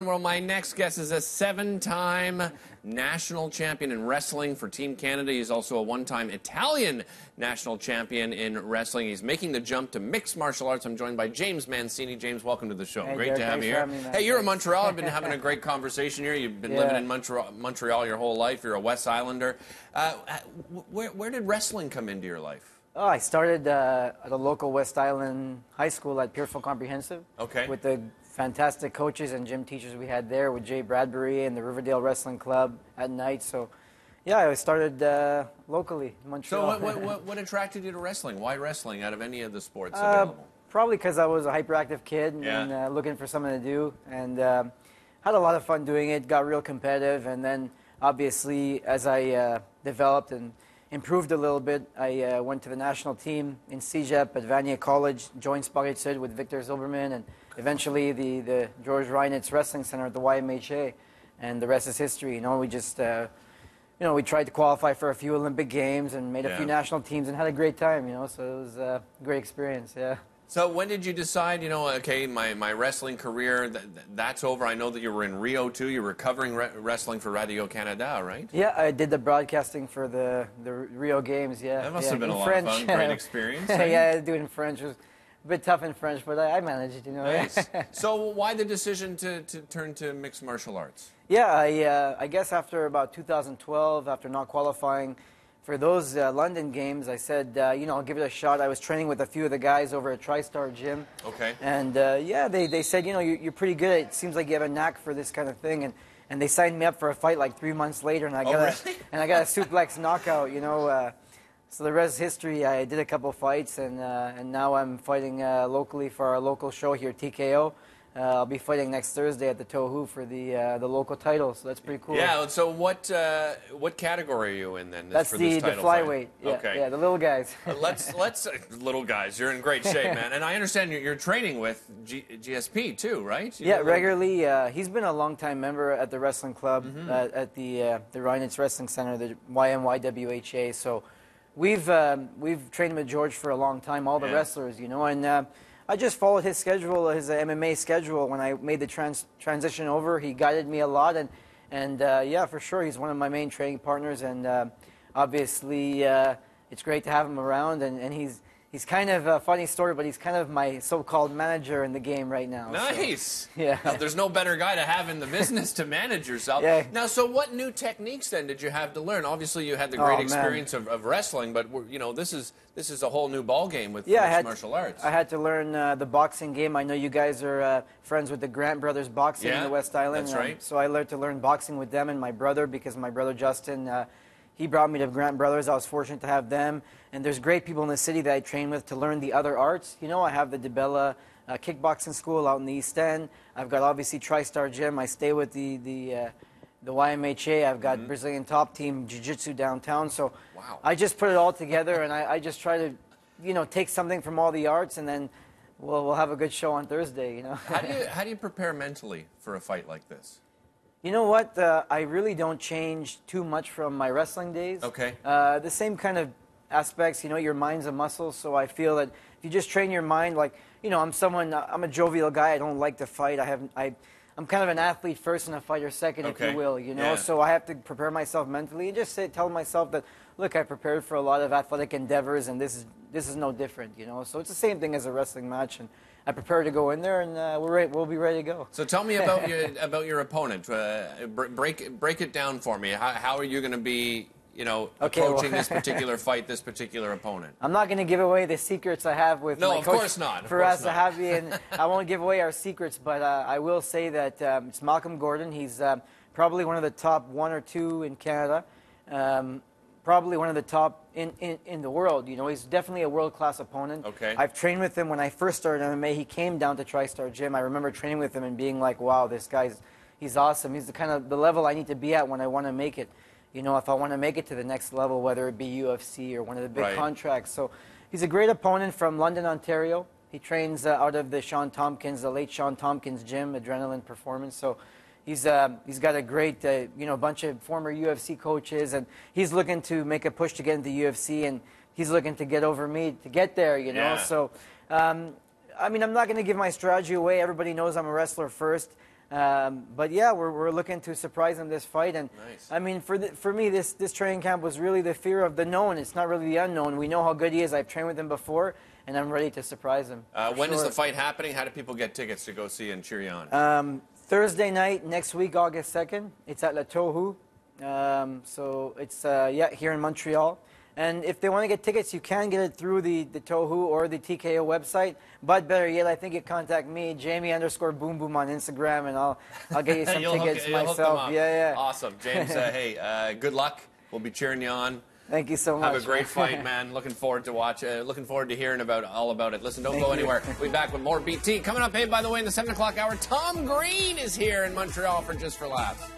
Well, my next guest is a 7-time national champion in wrestling for Team Canada. He's also a 1-time Italian national champion in wrestling. He's making the jump to mixed martial arts. I'm joined by James Mancini. James, welcome to the show. Hey, Great to have you here. Hey, you're in Montreal. I've been having a great conversation here. You've been living in Montreal your whole life. You're a West Islander. Where did wrestling come into your life? Oh, I started at a local West Island high school at Pierrefort Comprehensive. Okay. With the fantastic coaches and gym teachers we had there with Jay Bradbury and the Riverdale Wrestling Club at night. So, yeah, I started locally in Montreal. So what attracted you to wrestling? Why wrestling out of any of the sports available? Probably because I was a hyperactive kid and looking for something to do. And had a lot of fun doing it, got real competitive. And then, obviously, as I developed and improved a little bit, I went to the national team in CEGEP at Vanier College, joined Sport with Victor Zilberman, and eventually the George Reinitz Wrestling Center at the YMHA, and the rest is history. You know, we just, we tried to qualify for a few Olympic Games and made a few national teams and had a great time, so it was a great experience, So when did you decide, okay, my wrestling career, that's over? I know that you were in Rio, too. You were covering wrestling for Radio-Canada, right? Yeah, I did the broadcasting for the Rio Games, That must have been a lot of fun. Great experience. Right? Yeah, I do it in French. It was a bit tough in French, but I managed, Nice. So why the decision to turn to mixed martial arts? Yeah, I guess after about 2012, after not qualifying for those London games, I said, I'll give it a shot. I was training with a few of the guys over at TriStar Gym. Okay. And, they said, you're pretty good. It seems like you have a knack for this kind of thing. And they signed me up for a fight like 3 months later, and I got a suplex knockout, So the rest is history. I did a couple fights, and now I'm fighting locally for our local show here, TKO. I'll be fighting next Thursday at the Tohu for the local title, so that's pretty cool. Yeah. So what category are you in then? That's for the title flyweight. Fight? Yeah, okay. Yeah, the little guys. let's little guys. You're in great shape, man. And I understand you're training with GSP too, right? Regularly. He's been a long-time member at the wrestling club at the Reinitz Wrestling Center, the YMYWHA. So we've trained with George for a long time. All the wrestlers, and. I just followed his schedule, his MMA schedule. When I made the transition over, he guided me a lot, and yeah, for sure, he's one of my main training partners, and obviously, it's great to have him around, and he's kind of a funny story, but he's kind of my so-called manager in the game right now. Nice. So, yeah. Now, there's no better guy to have in the business to manage yourself. Yeah. Now, so what new techniques then did you have to learn? Obviously, you had the great experience of wrestling, but this is a whole new ball game with mixed martial arts. I had to learn the boxing game. I know you guys are friends with the Grant Brothers Boxing in the West Island. That's right. So I learned to learn boxing with them and my brother, because my brother Justin, he brought me to Grant Brothers. I was fortunate to have them. And there's great people in the city that I train with to learn the other arts. I have the DeBella kickboxing school out in the East End. I've got, obviously, TriStar Gym. I stay with the YMHA. I've got Brazilian Top Team Jiu-Jitsu downtown. So I just put it all together, and I just try to, take something from all the arts, and then we'll have a good show on Thursday, How do you prepare mentally for a fight like this? You know what? I really don't change too much from my wrestling days. Okay. The same kind of aspects, your mind's a muscle, so I feel that if you just train your mind, like, I'm a jovial guy. I don't like to fight. I'm kind of an athlete first and a fighter second, if you will, So I have to prepare myself mentally and just tell myself that, look, I prepared for a lot of athletic endeavors, and this is no different, So it's the same thing as a wrestling match, and I prepare to go in there, and we'll be ready to go. So tell me about your opponent. Break it down for me. How are you going to be, approaching this particular fight, this particular opponent? I'm not going to give away the secrets I have with my coach. No, of course not. For us to have you, and I won't give away our secrets, but I will say that it's Malcolm Gordon. He's probably one of the top 1 or 2 in Canada. Probably one of the top in the world. He's definitely a world-class opponent. Okay. I've trained with him when I first started MMA. He came down to TriStar Gym. I remember training with him and being like, wow, this guy's awesome. He's the level I need to be at when I want to make it. If I want to make it to the next level, whether it be UFC or one of the big contracts. So he's a great opponent from London, Ontario. He trains out of the late Sean Tompkins gym, Adrenaline Performance. So he's got a great, bunch of former UFC coaches, and he's looking to make a push to get into UFC, and he's looking to get over me to get there, So, I'm not going to give my strategy away. Everybody knows I'm a wrestler first. But yeah, we're looking to surprise him this fight. And nice. I mean, for me, this training camp was really the fear of the known. It's not really the unknown. We know how good he is. I've trained with him before, and I'm ready to surprise him. When is the fight happening? How do people get tickets to go see and cheer you on? Thursday night next week, August 2nd. It's at La Tohu. So it's here in Montreal. And if they want to get tickets, you can get it through the Tohu or the TKO website. But better yet, I think you contact me, Jamie_Boom Boom on Instagram, and I'll get you some tickets myself. Yeah. Awesome, James. Hey, good luck. We'll be cheering you on. Thank you so much. Have a great fight, man. Looking forward to looking forward to hearing all about it. Listen, don't go anywhere. We'll be back with more BT coming up. Hey, by the way, in the 7 o'clock hour, Tom Green is here in Montreal for Just for Laughs.